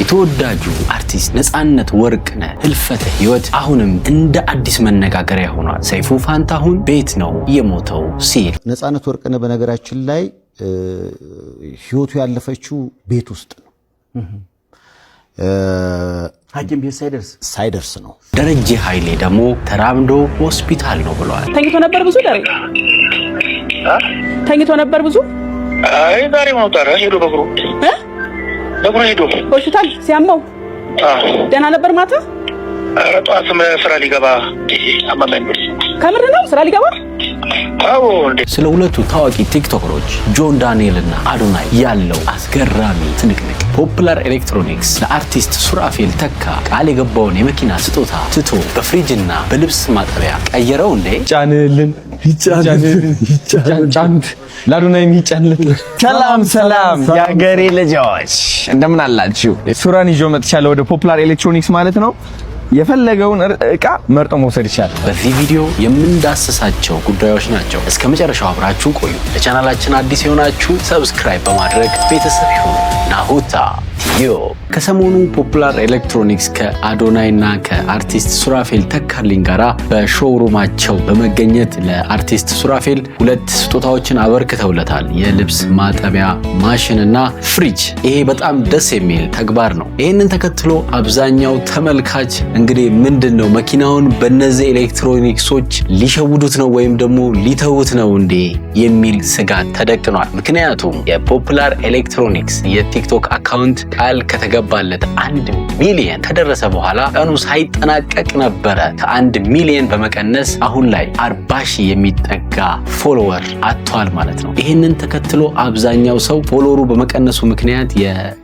የተወዳጁ አርቲስት ነፃነት ወርቅነህ ህልፈተ ህይወት አሁንም እንደ አዲስ መነጋገሪያ ሆኗል። ሰይፉ ፋንታሁን ቤት ነው የሞተው ሲል ነፃነት ወርቅነህ በነገራችን ላይ ህይወቱ ያለፈችው ቤት ውስጥ ነው። ሐኪም ቤት ሳይደርስ ነው። ደረጀ ኃይሌ ደግሞ ተራምዶ ሆስፒታል ነው ብለዋል። ተኝቶ ነበር ብዙ ደረጀ ተኝቶ ነበር ብዙ አይ ዛሬ ማውጣራ ሄዶ በግሩ ሄዶ ሆስፒታል ሲያመው ደህና ነበር ማታ። ጠዋት ስራ ሊገባ አማማኝ ከምር ነው ስራ ሊገባ። አዎ ስለ ሁለቱ ታዋቂ ቲክቶከሮች ጆን ዳንኤል እና አዶናይ ያለው አስገራሚ ትንቅንቅ ፖፑላር ኤሌክትሮኒክስ ለአርቲስት ሱራፌል ተካ ቃል የገባውን የመኪና ስጦታ ትቶ በፍሪጅና በልብስ ማጠቢያ ቀየረው እንዴ? ጫንልን ጫኑት ለአዶናይም ይጫንልን። ሰላም የሀገሬ ልጆች እንደምን አላችሁ? ሱራን ይዞ መጥቻለሁ ወደ ፖፑላር ኤሌክትሮኒክስ ማለት ነው። የፈለገውን እቃ መርጦ መውሰድ ይችላል። በዚህ ቪዲዮ የምንዳስሳቸው ጉዳዮች ናቸው። እስከ መጨረሻው አብራችሁ ቆዩ። ለቻናላችን አዲስ የሆናችሁ ሰብስክራይብ በማድረግ ቤተሰብ ይሁኑ። ናሁታ ቲዮ ከሰሞኑ ፖፑላር ኤሌክትሮኒክስ ከአዶናይ እና ከአርቲስት ሱራፌል ተካልኝ ጋራ በሾውሩማቸው በመገኘት ለአርቲስት ሱራፌል ሁለት ስጦታዎችን አበርክተውለታል። የልብስ ማጠቢያ ማሽን እና ፍሪጅ። ይሄ በጣም ደስ የሚል ተግባር ነው። ይህንን ተከትሎ አብዛኛው ተመልካች እንግዲህ ምንድነው መኪናውን በእነዚህ ኤሌክትሮኒክሶች ሊሸውዱት ነው ወይም ደግሞ ሊተውት ነው እንዴ የሚል ስጋት ተደቅኗል። ምክንያቱም የፖፑላር ኤሌክትሮኒክስ የቲክቶክ አካውንት ቃል ከተገባለት 1 ሚሊዮን ከደረሰ በኋላ ቀኑ ሳይጠናቀቅ ነበረ ከ1 ሚሊዮን በመቀነስ አሁን ላይ 40,000 የሚጠጋ ፎሎወር አጥቷል ማለት ነው። ይህንን ተከትሎ አብዛኛው ሰው ፎሎወሩ በመቀነሱ ምክንያት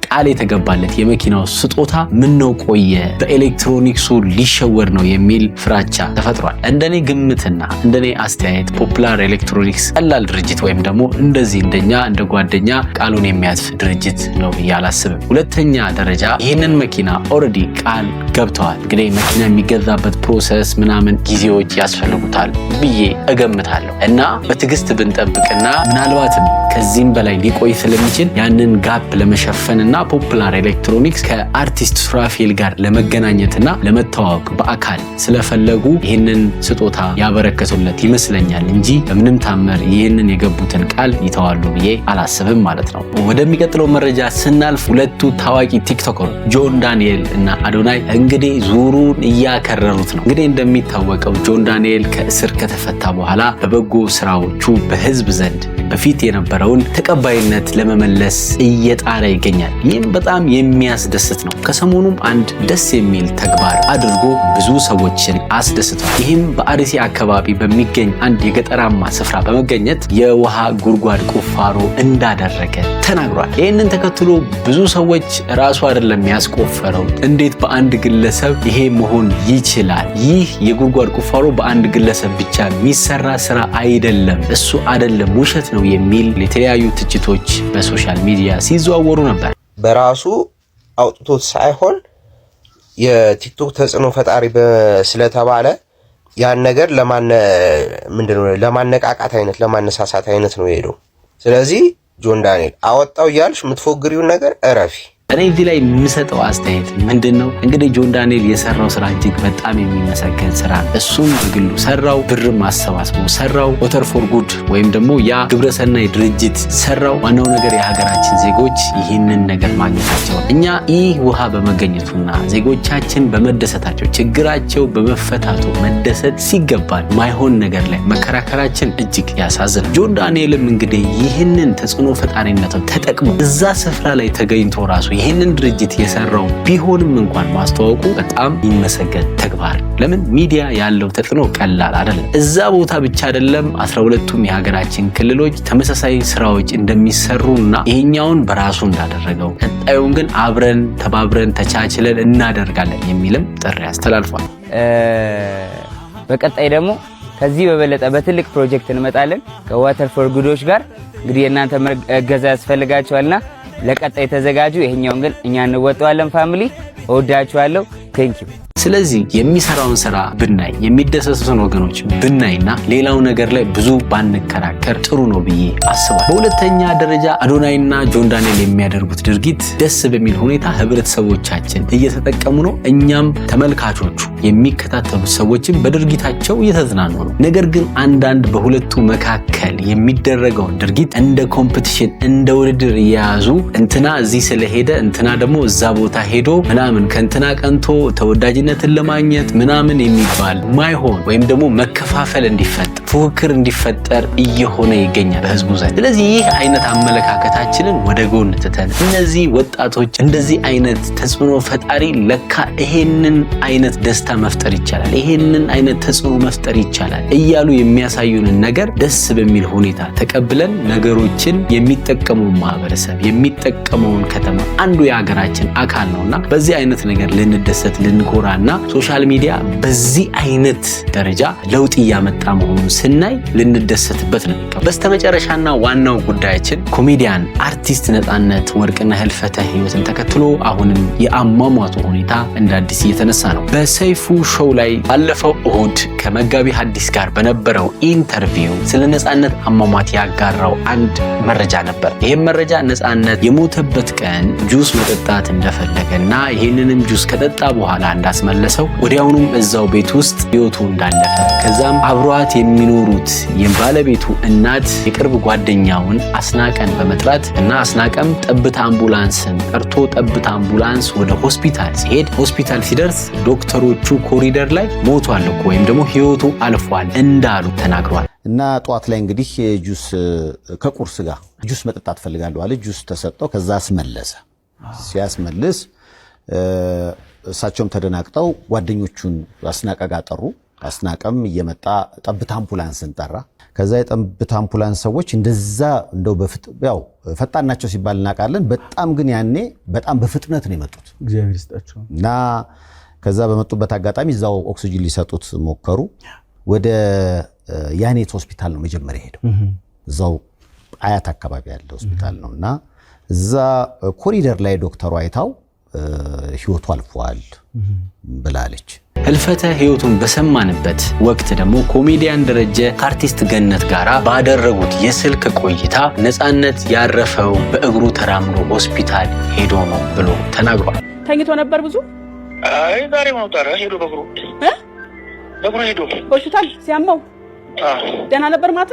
ቃል የተገባለት የመኪናው ስጦታ ምን ነው ቆየ በኤሌክትሮኒክሱ ሊሸወር ነው የሚል ፍራቻ ተፈጥሯል። እንደኔ ግምትና እንደኔ አስተያየት ፖፑላር ኤሌክትሮኒክስ ቀላል ድርጅት ወይም ደግሞ እንደዚህ እንደኛ እንደ ጓደኛ ቃሉን የሚያጥፍ ድርጅት ነው ብዬ አላስብም። ሁለተኛ ደረጃ ይህንን መኪና ኦልሬዲ ቃል ገብተዋል። እንግዲህ መኪና የሚገዛበት ፕሮሰስ ምናምን ጊዜዎች ያስፈልጉታል ብዬ እገምታለሁ እና በትዕግስት ብንጠብቅና ምናልባትም ከዚህም በላይ ሊቆይ ስለሚችል ያንን ጋፕ ለመሸፈንና ፖፑላር ኤሌክትሮኒክስ ከአርቲስት ሱራፌል ጋር ለመገናኘትና ለመተዋወቅ በአካል ስለፈለጉ ይህንን ስጦታ ያበረከቱለት ይመስለኛል እንጂ በምንም ታምር ይህንን የገቡትን ቃል ይተዋሉ ብዬ አላስብም ማለት ነው። ወደሚቀጥለው መረጃ ስናልፍ ሁለቱ ታዋቂ ቲክቶከሮች ጆን ዳንኤል እና አዶናይ እንግዲህ ዙሩን እያከረሩት ነው። እንግዲህ እንደሚታወቀው ጆን ዳንኤል ከእስር ከተፈታ በኋላ በበጎ ስራዎቹ በህዝብ ዘንድ በፊት የነበረውን ተቀባይነት ለመመለስ እየጣረ ይገኛል። ይህም በጣም የሚያስደስት ነው። ከሰሞኑም አንድ ደስ የሚል ተግባር አድርጎ ብዙ ሰዎችን አስደስቷል። ይህም በአርሲ አካባቢ በሚገኝ አንድ የገጠራማ ስፍራ በመገኘት የውሃ ጉድጓድ ቁፋሮ እንዳደረገ ተናግሯል። ይህንን ተከትሎ ብዙ ሰዎች ራሱ አይደለም ያስቆፈረው፣ እንዴት በአንድ ግለሰብ ይሄ መሆን ይችላል? ይህ የጉድጓድ ቁፋሮ በአንድ ግለሰብ ብቻ የሚሰራ ስራ አይደለም፣ እሱ አይደለም ውሸት ነው የሚል የተለያዩ ትችቶች በሶሻል ሚዲያ ሲዘዋወሩ ነበር። በራሱ አውጥቶት ሳይሆን የቲክቶክ ተጽዕኖ ፈጣሪ ስለተባለ ያን ነገር ለማነቃቃት አይነት ለማነሳሳት አይነት ነው የሄደው። ስለዚህ ጆን ዳንኤል አወጣው እያልሽ የምትፎግሪውን ነገር እረፊ። እኔ እዚህ ላይ የምሰጠው አስተያየት ምንድነው? እንግዲህ ጆን ዳንኤል የሰራው ስራ እጅግ በጣም የሚመሰገን ስራ ነው። እሱም በግሉ ሰራው፣ ብርም አሰባስቦ ሰራው፣ ሞተር ፎር ጉድ ወይም ደግሞ ያ ግብረሰናይ ድርጅት ሰራው። ዋናው ነገር የሀገራችን ዜጎች ይህንን ነገር ማግኘታቸው፣ እኛ ይህ ውሃ በመገኘቱና ዜጎቻችን በመደሰታቸው ችግራቸው በመፈታቱ መደሰት ሲገባል ማይሆን ነገር ላይ መከራከራችን እጅግ ያሳዝናል። ጆን ዳንኤልም እንግዲህ ይህንን ተጽዕኖ ፈጣሪነቱን ተጠቅሞ እዛ ስፍራ ላይ ተገኝቶ ራሱ ይህንን ድርጅት የሰራው ቢሆንም እንኳን ማስተዋወቁ በጣም የሚመሰገን ተግባር። ለምን ሚዲያ ያለው ተጽዕኖ ቀላል አይደለም። እዛ ቦታ ብቻ አይደለም 12ቱም የሀገራችን ክልሎች ተመሳሳይ ስራዎች እንደሚሰሩና ይሄኛውን በራሱ እንዳደረገው ቀጣዩን ግን አብረን ተባብረን ተቻችለን እናደርጋለን የሚልም ጥሪ አስተላልፏል። በቀጣይ ደግሞ ከዚህ በበለጠ በትልቅ ፕሮጀክት እንመጣለን ከዋተር ፎር ጉዶች ጋር። እንግዲህ የእናንተ እገዛ ያስፈልጋችኋልና ለቀጣይ ተዘጋጁ። ይሄኛውን ግን እኛ እንወጣዋለን። ፋሚሊ እወዳችኋለሁ። ቴንክ ዩ ስለዚህ የሚሰራውን ስራ ብናይ የሚደሰቱትን ወገኖች ብናይና ሌላው ነገር ላይ ብዙ ባንከራከር ጥሩ ነው ብዬ አስባለሁ። በሁለተኛ ደረጃ አዶናይና ጆን ዳንኤል የሚያደርጉት ድርጊት ደስ በሚል ሁኔታ ህብረተሰቦቻችን እየተጠቀሙ ነው። እኛም ተመልካቾቹ የሚከታተሉት ሰዎችም በድርጊታቸው እየተዝናኑ ነው። ነገር ግን አንዳንድ በሁለቱ መካከል የሚደረገውን ድርጊት እንደ ኮምፒቲሽን እንደ ውድድር እየያዙ እንትና እዚህ ስለሄደ እንትና ደግሞ እዛ ቦታ ሄዶ ምናምን ከእንትና ቀንቶ ተወዳጅነትን ለማግኘት ምናምን የሚባል ማይሆን ወይም ደግሞ መከፋፈል እንዲፈጠር ፉክክር እንዲፈጠር እየሆነ ይገኛል በህዝቡ ዘንድ። ስለዚህ ይህ አይነት አመለካከታችንን ወደ ጎን ትተን እነዚህ ወጣቶች እንደዚህ አይነት ተጽዕኖ ፈጣሪ ለካ ይሄንን አይነት ደስታ መፍጠር ይቻላል፣ ይሄንን አይነት ተጽዕኖ መፍጠር ይቻላል እያሉ የሚያሳዩንን ነገር ደስ በሚል ሁኔታ ተቀብለን ነገሮችን የሚጠቀመውን ማህበረሰብ የሚጠቀመውን ከተማ አንዱ የሀገራችን አካል ነውና በዚህ አይነት ነገር ልንደሰት ልንኮራና ሶሻል ሚዲያ በዚህ አይነት ደረጃ ለውጥ እያመጣ መሆኑን ስናይ ልንደሰትበት ነው። በስተመጨረሻና ዋናው ጉዳያችን ኮሜዲያን አርቲስት ነፃነት ወርቅነህ ህልፈተ ህይወትን ተከትሎ አሁንም የአሟሟቱ ሁኔታ እንደ አዲስ እየተነሳ ነው። በሰይፉ ሾው ላይ ባለፈው እሁድ ከመጋቢ ሐዲስ ጋር በነበረው ኢንተርቪው ስለ ነፃነት አሟሟት ያጋራው አንድ መረጃ ነበር። ይህም መረጃ ነፃነት የሞተበት ቀን ጁስ መጠጣት እንደፈለገና ይህንንም ጁስ ከጠጣ በኋላ እንዳስመለሰው ወዲያውኑም እዛው ቤት ውስጥ ህይወቱ እንዳለፈ ከዛም አብሯት የሚኖሩት የባለቤቱ እናት የቅርብ ጓደኛውን አስናቀን በመጥራት እና አስናቀም ጠብታ አምቡላንስን ጠርቶ ጠብታ አምቡላንስ ወደ ሆስፒታል ሲሄድ ሆስፒታል ሲደርስ ዶክተሮቹ ኮሪደር ላይ ሞቷል እኮ ወይም ደግሞ ህይወቱ አልፏል እንዳሉ ተናግሯል። እና ጧት ላይ እንግዲህ ጁስ ከቁርስ ጋር ጁስ መጠጣት ፈልጋለሁ አለ። ጁስ ተሰጠው። ከዛ አስመለሰ። ሲያስመልስ እሳቸውም ተደናቅጠው ጓደኞቹን አስናቀ ጋር ጠሩ። አስናቀም እየመጣ ጠብታ አምቡላንስን ጠራ። ከዛ የጠብታ አምቡላንስ ሰዎች እንደዛ እንደው ያው ፈጣን ናቸው ሲባል እናውቃለን። በጣም ግን ያኔ በጣም በፍጥነት ነው የመጡት እግዚአብሔር ይስጣቸው። እና ከዛ በመጡበት አጋጣሚ እዛው ኦክሲጅን ሊሰጡት ሞከሩ። ወደ ያኔት ሆስፒታል ነው መጀመሪያ ሄደው። እዛው አያት አካባቢ ያለ ሆስፒታል ነውና እዛ ኮሪደር ላይ ዶክተሩ አይታው ህይወቱ አልፏል ብላለች። ህልፈተ ህይወቱን በሰማንበት ወቅት ደግሞ ኮሜዲያን ደረጀ ከአርቲስት ገነት ጋራ ባደረጉት የስልክ ቆይታ ነፃነት ያረፈው በእግሩ ተራምዶ ሆስፒታል ሄዶ ነው ብሎ ተናግሯል። ተኝቶ ነበር ብዙ? አይ ዛሬ ማውጣራ ሄዶ በእግሩ ሄዶ ሆስፒታል ሲያመው ደህና ነበር ማታ?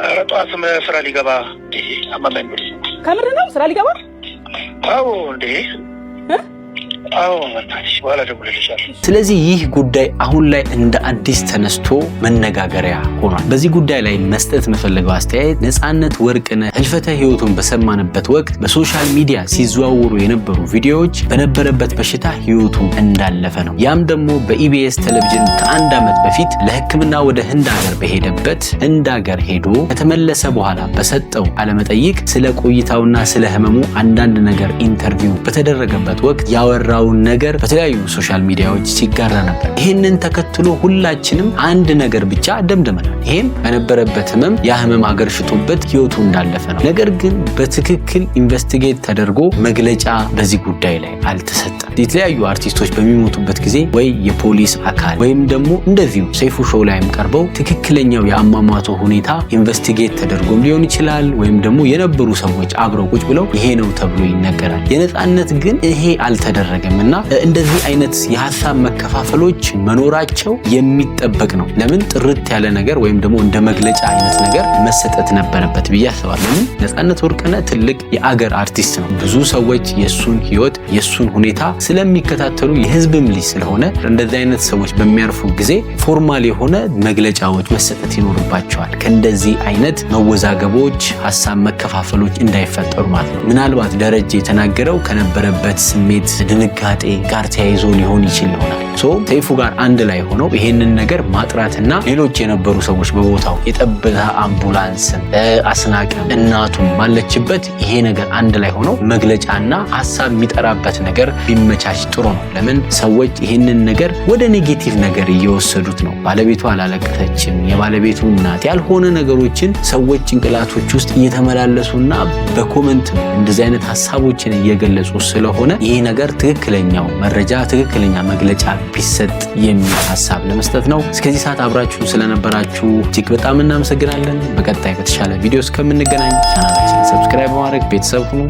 ኧረ ጠዋት ስራ ሊገባ አማማኝ። ከምር ነው ስራ ሊገባ? አዎ እንዴ አዎ ወጣች በኋላ ደውልልሻለሁ። ስለዚህ ይህ ጉዳይ አሁን ላይ እንደ አዲስ ተነስቶ መነጋገሪያ ሆኗል። በዚህ ጉዳይ ላይ መስጠት መፈለገው አስተያየት ነፃነት ወርቅነህ ህልፈተ ህይወቱን በሰማንበት ወቅት በሶሻል ሚዲያ ሲዘዋወሩ የነበሩ ቪዲዮዎች በነበረበት በሽታ ህይወቱ እንዳለፈ ነው። ያም ደግሞ በኢቢኤስ ቴሌቪዥን ከአንድ ዓመት በፊት ለሕክምና ወደ ህንድ ሀገር በሄደበት ህንድ ሀገር ሄዶ ከተመለሰ በኋላ በሰጠው ቃለመጠይቅ ስለ ቆይታውና ስለ ህመሙ አንዳንድ ነገር ኢንተርቪው በተደረገበት ወቅት ያወራውን ነገር በተለያዩ ሶሻል ሚዲያዎች ሲጋራ ነበር። ይህንን ተከትሎ ሁላችንም አንድ ነገር ብቻ ደምድመናል። ይሄም በነበረበት ህመም ያ ህመም አገርሽቶበት ህይወቱ እንዳለፈ ነው። ነገር ግን በትክክል ኢንቨስቲጌት ተደርጎ መግለጫ በዚህ ጉዳይ ላይ አልተሰጠም። የተለያዩ አርቲስቶች በሚሞቱበት ጊዜ ወይ የፖሊስ አካል ወይም ደግሞ እንደዚሁ ሰይፉ ሾው ላይም ቀርበው ትክክለኛው የአሟሟቱ ሁኔታ ኢንቨስቲጌት ተደርጎም ሊሆን ይችላል ወይም ደግሞ የነበሩ ሰዎች አብረው ቁጭ ብለው ይሄ ነው ተብሎ ይነገራል። የነፃነት ግን ይሄ አልተደረገምና እንደዚህ አይነት የሐሳብ መከፋፈሎች መኖራቸው የሚጠበቅ ነው። ለምን ጥርት ያለ ነገር ወይም ደግሞ እንደ መግለጫ አይነት ነገር መሰጠት ነበረበት ብዬ አስባለሁ። ነፃነት ወርቅነህ ትልቅ የአገር አርቲስት ነው። ብዙ ሰዎች የሱን ህይወት የሱን ሁኔታ ስለሚከታተሉ የህዝብም ልጅ ስለሆነ እንደዚህ አይነት ሰዎች በሚያርፉ ጊዜ ፎርማል የሆነ መግለጫዎች መሰጠት ይኖርባቸዋል። ከእንደዚህ አይነት መወዛገቦች ሐሳብ መከፋፈሎች እንዳይፈጠሩ ማለት ነው። ምናልባት ደረጀ የተናገረው ከነበረበት ስሜት ድንጋጤ ጋር ተያይዞ ሊሆን ይችል ይሆናል። ሰይፉ ጋር አንድ ላይ ሆነው ይሄንን ነገር ማጥራትና ሌሎች የነበሩ ሰዎች በቦታው የጠብታ አምቡላንስን አስናቀም እናቱም ባለችበት ይሄ ነገር አንድ ላይ ሆነው መግለጫና ሐሳብ የሚጠራበት ነገር ቢመቻች ጥሩ ነው። ለምን ሰዎች ይሄንን ነገር ወደ ኔጌቲቭ ነገር እየወሰዱት ነው። ባለቤቱ አላለቀሰችም፣ የባለቤቱ እናት ያልሆነ ነገሮችን ሰዎች ጭንቅላቶች ውስጥ እየተመላለሱና በኮመንት እንደዚህ አይነት ሐሳቦችን እየገለጹ ስለሆነ ይሄ ነገር ትክክለኛ ትክክለኛው መረጃ ትክክለኛ መግለጫ ቢሰጥ የሚል ሐሳብ ለመስጠት ነው። እስከዚህ ሰዓት አብራችሁ ስለነበራችሁ እጅግ በጣም እናመሰግናለን። በቀጣይ በተሻለ ቪዲዮ እስከምንገናኝ ቻናላችንን ሰብስክራይብ በማድረግ ቤተሰብ ሁኑ።